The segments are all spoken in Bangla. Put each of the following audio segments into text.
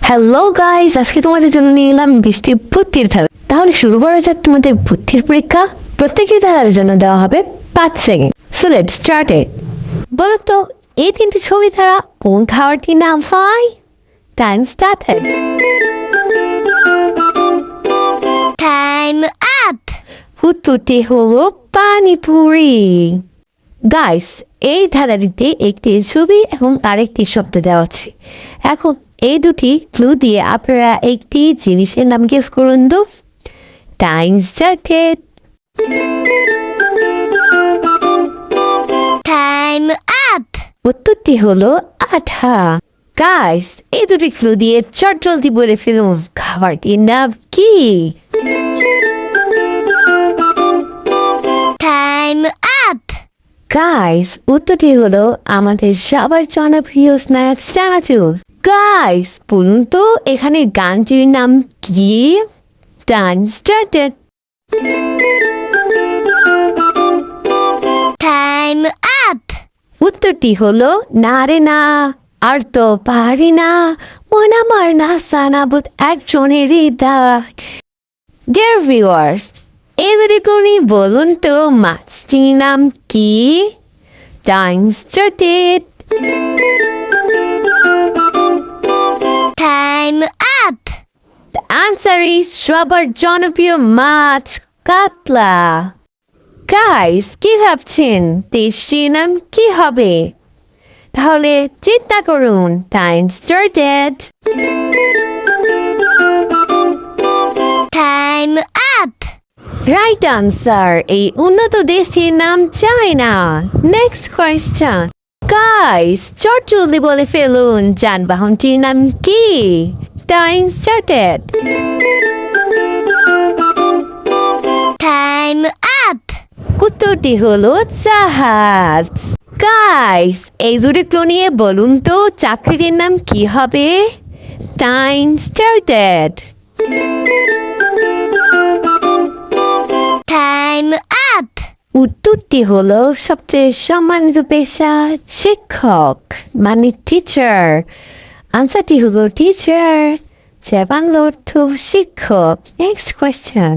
হ্যালো গাইস, আজকে তোমাদের জন্য নিয়ে এলাম 20টি বুদ্ধির ধাঁধা। তাহলে শুরু করা যাক তোমাদের বুদ্ধির পরীক্ষা। প্রত্যেকটি ধাঁধার জন্য দেওয়া হবে 5 second. So let's start it. বলো তো এই তিনটি ছবি দ্বারা কোন খাবারটির নাম হয়? Time started. Time up! উত্তরটি হলো পানিপুরি। গাইস, এই ধাঁধাটিতে একটি ছবি এবং আরেকটি শব্দ দেওয়া আছে। এখন এই দুটি ক্লু দিয়ে আপনারা একটি জিনিসের নাম গেস করুন তো। Time started. Time up! উত্তরটি হলো আঠা। গাইস, এই দুটি ক্লু দিয়ে চট জলদি বলে ফেলুন খাবারটির নাম কি? Time up! গাইস, উত্তরটি হলো আমাদের সবার জনপ্রিয় স্ন্যাক্স চানাচুর। গাইস, বলুন তো এখানে গানটির নাম কি? Time started. Time up! উত্তরটি হলো না রে না, আর তো পারি না, মন আমার না সানাবুত একজনেরই দাগ। ডিয়ার ভিউয়ার্স, এবারে বলুন তো মাছটির নাম কি? Time started. Time up! The answer is সবার জনপ্রিয় মাছ কাতলা। গাইস, কি ভাবছেন দেশটির নাম কি হবে? তাহলে চিন্তা করুন। Time started. Time up! Right answer, এই উন্নত দেশটির নাম চায়না। Next question. গাইস, চট জলদি বলে ফেলুন যানবাহনটির নাম কি? Time started. Time up! উত্তরটি হলো জাহাজ। গাইস, এই দুটি ক্লু নিয়ে বলুন তো চাকরিটির নাম কি হবে? Time started. Time up! উত্তরটি হলো সবচেয়ে সম্মানিত পেশা শিক্ষক, মানে টিচার। আনসারটি হলো টিচার, যে বাংলা অর্থ শিক্ষক। Next question.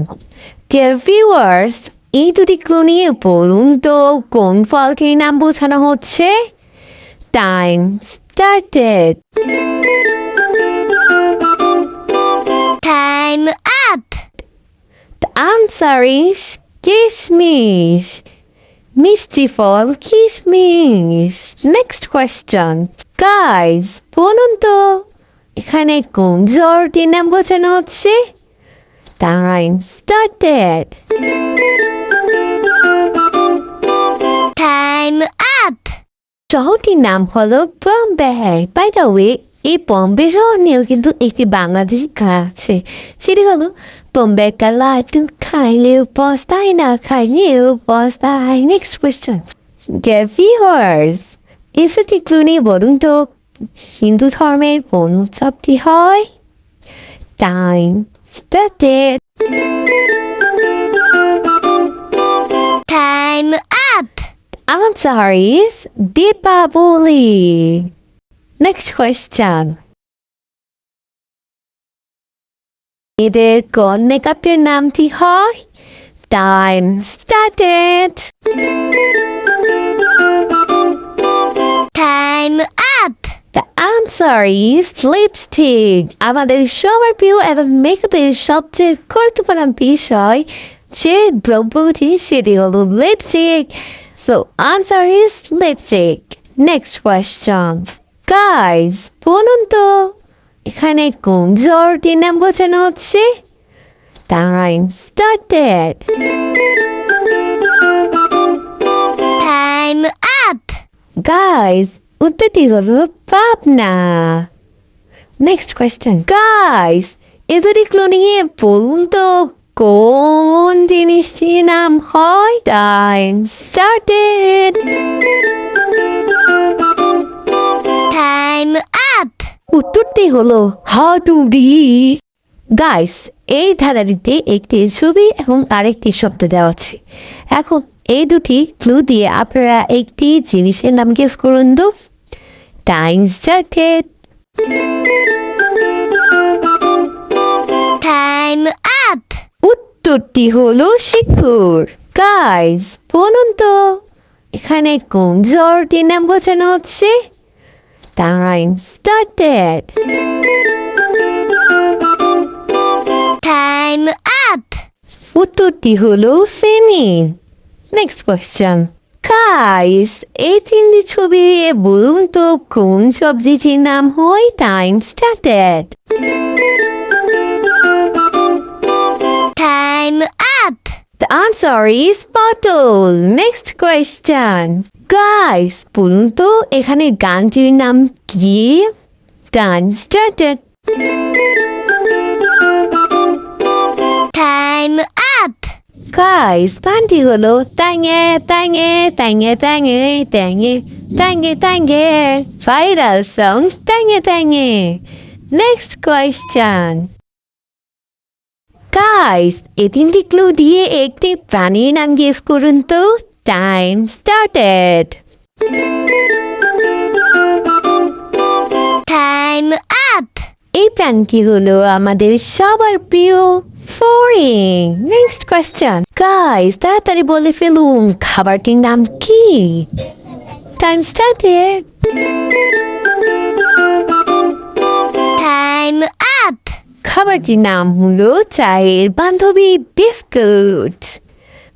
ডিয়ার ভিউয়ার্স, এই দুটি ক্লু নিয়ে বলুন তো কোন ফলটির নাম বোঝানো হচ্ছে? Time started. Time up! The answer is কিশমিশ, মিষ্টি ফল কিশমিশ। Next question. গাইজ, বলুন তো এখানে কোন জ্বরটির নাম বোঝানো হচ্ছে? Time started. Time up! শহরটির নাম হলো বম্বে। বাই দ্য ওয়ে, এই বম্বে শহর নিয়েও কিন্তু একটি বাংলাদেশি গান আছে। সেটি হলো বম্বে কালা তু খাইলেও পস্তায় না খাইলেও পস্তায়। Next question. ডিয়ার ভিউয়ার্স, এসেটি ক্লু নিয়ে বলুন তো হিন্দু ধর্মের কোন উৎসবটি হয়? Time started. Time up! Answer is Deepavali. Next question. এদের কোন মেকআপের নামটি হয়? Time started. Time up! The answer is lipstick. আমাদের সবার প্রিয় এবং মেকআপের সবচেয়ে গুরুত্বপূর্ণ বিষয় যে দ্রব্যটি সেটি হলো lipstick. So answer is lipstick. Next question. Guys, বলুন তো এখানে কোন জ্বরটির নাম বোঝানো হচ্ছে? Time started. Time up! Guys, উত্তরটি হলো পাবনা। Next question. গাইস, এদেরই ক্লোনিং এ বলুন তো কোন জিনিসটির নাম হয়? Time started. Time up! উত্তরটি হলো হাতুড়ি। গাইস, এই ধাঁধাটিতে একটি ছবি এবং আরেকটি শব্দ দেওয়া আছে। এখন এই দুটি ক্লু দিয়ে আপনারা একটি জিনিসের নাম গেস করুন তো। Time started. উত্তরটি হলো শিখর। গাইস বলুন তো এখানে কোন জ্বরটির নাম বোঝানো হচ্ছে? Time started. Time up. উত্তরটি হলো ফেনী। Next question. গাইস এই তিনটি ছবি দিয়ে বলুন তো কোন সবজিটির নাম হয়? Time started. Time up. The answer is bottle. Next question. Guys, বলুন তো এখানে গানটির নাম কি? Time started. Time up. Guys, গানটি হলো তাঙ্গে তাঙ্গে তাঙ্গে তাঙ্গে তাঙ্গে তাঙ্গে তাঙ্গে ভাইরাল সং তাঙ্গে তাঙ্গে। Next question. গাইস এই তিনটি ক্লু দিয়ে একটি প্রাণীর নাম গেস করুন তো। Time started. Time up. এই প্রাণীটি হলো আমাদের সবার প্রিয় ফড়িং। Next question. গাইস তাড়াতাড়ি বলে ফেলুন খাবারটির নাম কি? Time started. Time up. খাবারটির নাম হলো চায়ের বান্ধবী বিস্কুট।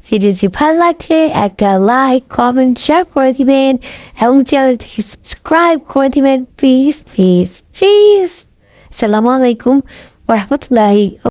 ভিডিওটি ভালো লাগলে একটা লাইক কমেন্ট শেয়ার করে দিবেন এবং চ্যানেলটিকে সাবস্ক্রাইব করে দিবেন প্লিজ প্লিজ প্লিজ। আসসালামু আলাইকুম ওয়া রাহমাতুল্লাহি